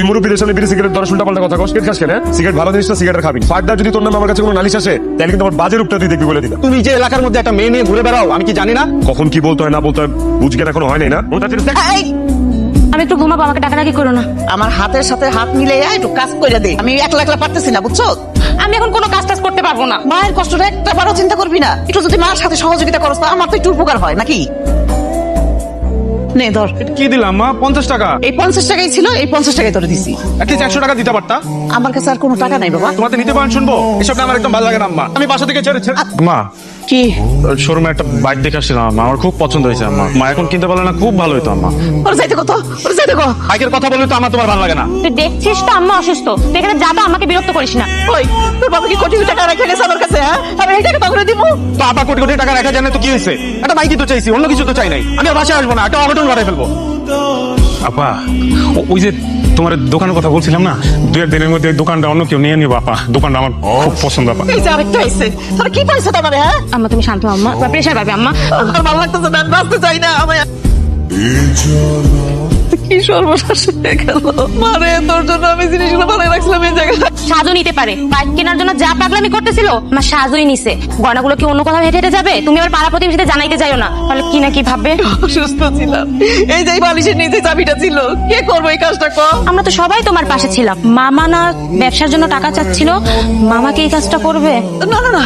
তুই মুরব্বীদের সামনে বিড়ি সিগারেট ধরে উল্টা পাল্টা কথা কস, সিগারেট খাস কেন? সিগারেট ভালো জিনিস না, সিগারেট খাবি। ফার্দার যদি তোর নামে আমার কাছে কোনো নালিশ আসে তাহলে কিন্তু আমার বাজে রূপটা তুই দেখবি বলে দিলাম। তুমি যে এলাকার মধ্যে একটা মেয়ে নিয়ে ঘুরে বেড়াও আমি কি জানি না? কখন কি বলতে হয় না বলতে হয় বুঝকে এখনো হয় নাই না? আমি একটু ঘুমাবো, আমাকে ডাকাডাকি করো না। আমার হাতের সাথে হাত মিলাইয়া একটু কাজ করে দে। আমি একলা একলা পারতেছি না, বুঝছো? আমি এখন কোনো কাজ টাজ করতে পারবো না। মায়ের কষ্টটা একটা বারও চিন্তা করবি না? একটু যদি মার সাথে সহযোগিতা করস তা আমার তো একটু উপকার হয় নাকি? নে ধর, কি দিলাম মা? 50 টাকা। এই 50 টাকাই ছিল, এই 50 টাকাই তোরে দিছি। অ্যাটলিস্ট 100 টাকা দিতে পারতা। আমার কাছে আর কোনো টাকা নাই বাবা। তোমাতে নিতে পারেন শুনবো, এসব না আমার একদম ভালো লাগে না আম্মা। আমি বাসা থেকে ছেড়ে মা কি শোরুমে একটা বাইক দেখে আসছিলাম আম্মা, আমার খুব পছন্দ হয়েছে আম্মা। মা এখন কিনতে পারলে না খুব ভালো হতো আম্মা। ওর যাইতে কত, ওর যাইতে কত। বাইকের কথা বললে তো আমার তোমার ভালো লাগে না। তুই দেখছিস তো আম্মা অসুস্থ, তুই এখানে যা তো, আমাকে বিরক্ত করিস না। ওই তোর বাবা কি কোটি কোটি টাকা রেখে গেছে আমার কাছে? হ্যাঁ, আমি এই টাকা তখন দিব। বাবা কোটি কোটি টাকা রাখা জানে তো কি হয়েছে? একটা বাইকই তো চাইছি, অন্য কিছু তো চাই নাই। আমি আর বাসায় আসবো না, একটা অঘটন ঘটাই ফেলবো। আপা ওই যে তোমার দোকানের কথা বলছিলাম না, 2-1 দিনের মধ্যে ওই দোকানটা অন্য কেউ নিয়ে নিবো আপা। দোকানটা আমার খুব পছন্দ আপা। এই যে আরেকটা আইছে, তোর কি পাইছে তোমারে? হ্যাঁ, আম্মা তুমি শান্ত হও আম্মা, প্রেশার পাবে আম্মা। আমার ভালো লাগতেছে না, বাঁচতে চাই না আমি। কি সর্বনাশ হয়ে গেল মারে, তোর জন্য আমি জিনিসগুলো বানাই রাখছিলাম এই জায়গায়। সাজু নিতে পারে, বাইক কেনার জন্য যা পাগলামি করতেছিল আমার সাজুই নিছে। গয়নাগুলো কি অন্য কোথাও হেঁটে হেঁটে যাবে? তুমি আবার পাড়া প্রতিবেশীতে জানাইতে যাইও না, তাহলে কি না কি ভাববে। অসুস্থ ছিলাম, এই যে বালিশের নিচে চাবিটা ছিল, কে করবো এই কাজটা? কর। আমরা তো সবাই তোমার পাশে ছিলাম। মামা না ব্যবসার জন্য টাকা চাচ্ছিল, মামাকে এই কাজটা করবে? না না না,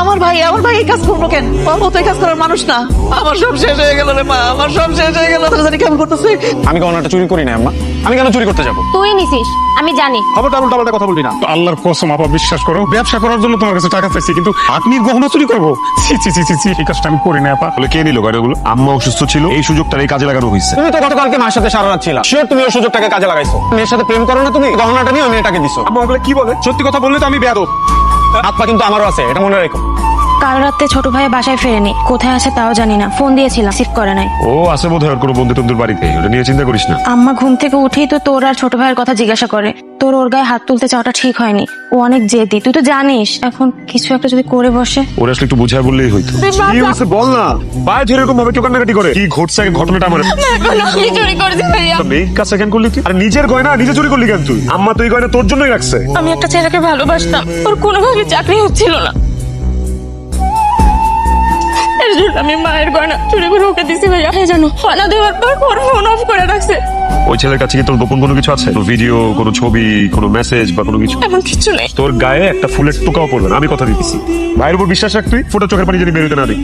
আমার ভাই এই কাজ করবো কেন? ও তো এই কাজ করার মানুষ না। আমার সব শেষ হয়ে গেল রে মা, আমার সব শেষ হয়ে গেল। তোর জানি কেমন করতেছে। আমি গহনাটা চুরি করি না আম্মা, আমি কেন চুরি করতে যাবো? তুই নিছিস, আমি জানি। খবরটা উল্টা পাল্টা কথা বলবি না। তো আল্লাহর কসম আপা বিশ্বাস করো, ব্যবসা করার জন্য তোমার কাছে টাকা চাইছি, কিন্তু আপনি গহনা চুরি করবো? ছি ছি ছি ছি ছি, এই কাজটা আমি করি না আপা। বলে কে নিল গাড়িগুলো? আম্মা অসুস্থ ছিল, এই সুযোগটা এই কাজে লাগানো হয়েছে। তুমি তো গতকালকে মার সাথে সারা রাত ছিলা, শিওর তুমি ওই সুযোগটাকে কাজে লাগাইছো। মেয়ের সাথে প্রেম করো না তুমি, গহনাটা নিয়ে মেয়েটাকে দিছো। আম্মা ওগুলো কি বলে? সত্যি কথা বললে তো আমি বেয়াদব। হাত পা কিন্তু আমারও আছে, এটা মনে রেখো। কাল রাতে ছোট ভাই বাসায় ফেরেনি, কোথায় আছে তাও জানি না। ফোন দিয়েছিলাম, রিসিভ করে নাই। ও আছে বোধ হয় কোনো বন্ধু টন্ধুর বাড়িতে, ওটা নিয়ে চিন্তা করিস না। আম্মা ঘুম থেকে উঠেই তো তোর আর ছোট ভাইয়ের কথা জিজ্ঞাসা করে। তোর ওর গায়ে হাত তুলতে চাওয়াটা ঠিক হয়নি, ও অনেক জেদি, তুই তো জানিস। এখন কিছু একটা যদি করে বসে। ওরা আসলে একটু বুঝায় বললেই হইতো। কি হয়েছে বল না, পায়ে ধরে এরকম ভাবে কেউ কান্নাকাটি করে? কি ঘটছে ঘটনাটা আমার? আমি চুরি করেছি ভাইয়া। মেয়ের কাছে কেন করলি তুই? আর নিজের গয়না নিজে চুরি করলি কেন তুই? আম্মা তুই গয়না তোর জন্যই রাখছে। আমি একটা ছেলেকে ভালোবাসতাম, ওর কোনোভাবে চাকরি হচ্ছিল না, এর জন্য আমি মায়ের গয়না চুরি করে ওকে দিছি ভাইয়া। জানো, গয়না দেওয়ার পর ওর ফোন অফ করে রাখছে। ওই ছেলের কাছে কি তোর গোপন কোনো কিছু আছে? ভিডিও, কোনো ছবি, কোনো মেসেজ বা কোনো কিছু? এমন কিছু নেই। তোর গায়ে একটা ফুলের টোকাও পড়বে না, আমি কথা দিতেছি। ভাইয়ের উপর বিশ্বাস রাখ তুই, ফোটা চোখের পানি যদি বেরোতে না দিই।